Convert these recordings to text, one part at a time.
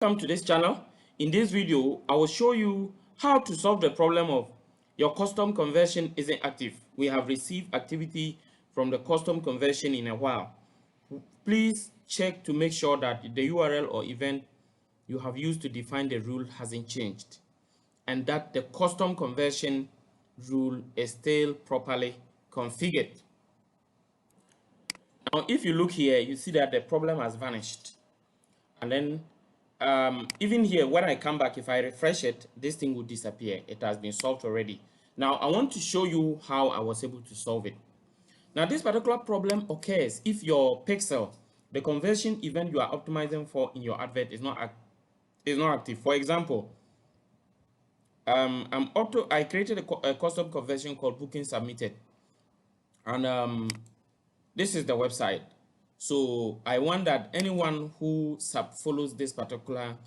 Welcome to this channel. In this video, I will show you how to solve the problem of your custom conversion isn't active. We have received activity from the custom conversion in a while. Please check to make sure that the URL or event you have used to define the rule hasn't changed and that the custom conversion rule is still properly configured. Now, if you look here, you see that the problem has vanished. And then even here, when I come back, if I refresh it, this thing will disappear. It has been solved already. Now, I want to show you how I was able to solve it. Now, this particular problem occurs if your pixel, the conversion event you are optimizing for in your advert is not active. For example, I created a custom conversion called booking submitted. And this is the website. So I want that anyone who follows this particular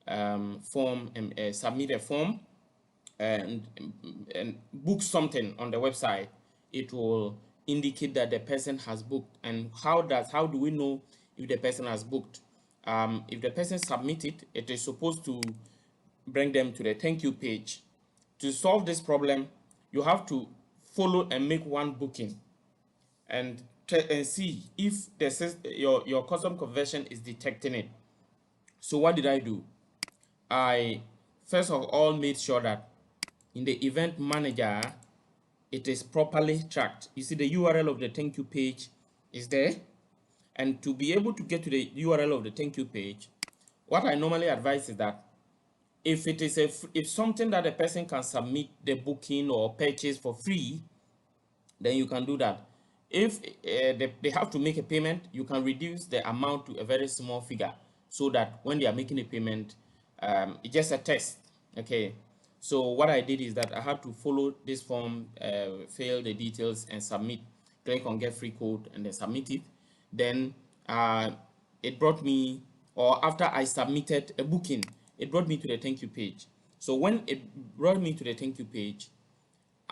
form and submit a form and book something on the website, it will indicate that the person has booked. And how do we know if the person has booked? If the person submitted, it is supposed to bring them to the thank you page. To solve this problem, you have to follow and make one booking and see if your custom conversion is detecting it. So what did I do? I first of all made sure that in the event manager it is properly tracked. You see the URL of the thank you page is there, and to be able to get to the URL of the thank you page, what I normally advise is that if it is if something that a person can submit the booking or purchase for free, then you can do that. If they have to make a payment, you can reduce the amount to a very small figure so that when they are making a payment, it's just a test. Okay, so what I did is that I had to follow this form, fill the details and submit. Click on get free code and then submit it. Then it brought me, or after I submitted a booking, it brought me to the thank you page. So when it brought me to the thank you page,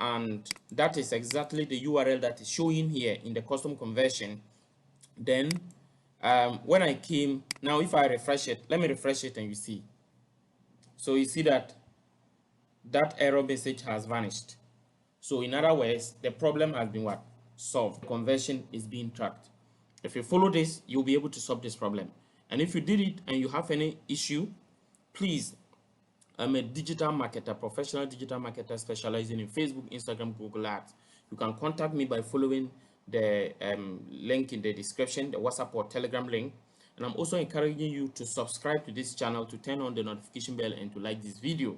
and that is exactly the URL that is showing here in the custom conversion, then when I came, now if I refresh it, let me refresh it and you see. So you see that that error message has vanished. So in other words, the problem has been what? Solved. The conversion is being tracked. If you follow this, you'll be able to solve this problem. And if you did it and you have any issue, please, I'm a digital marketer, professional digital marketer specializing in Facebook, Instagram, Google Ads. You can contact me by following the link in the description, the WhatsApp or Telegram link. And I'm also encouraging you to subscribe to this channel, to turn on the notification bell, and to like this video.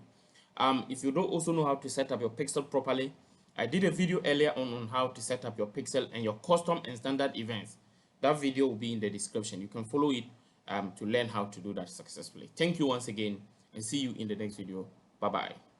If you don't also know how to set up your pixel properly, I did a video earlier on how to set up your pixel and your custom and standard events. That video will be in the description. You can follow it to learn how to do that successfully. Thank you once again, and see you in the next video. Bye bye.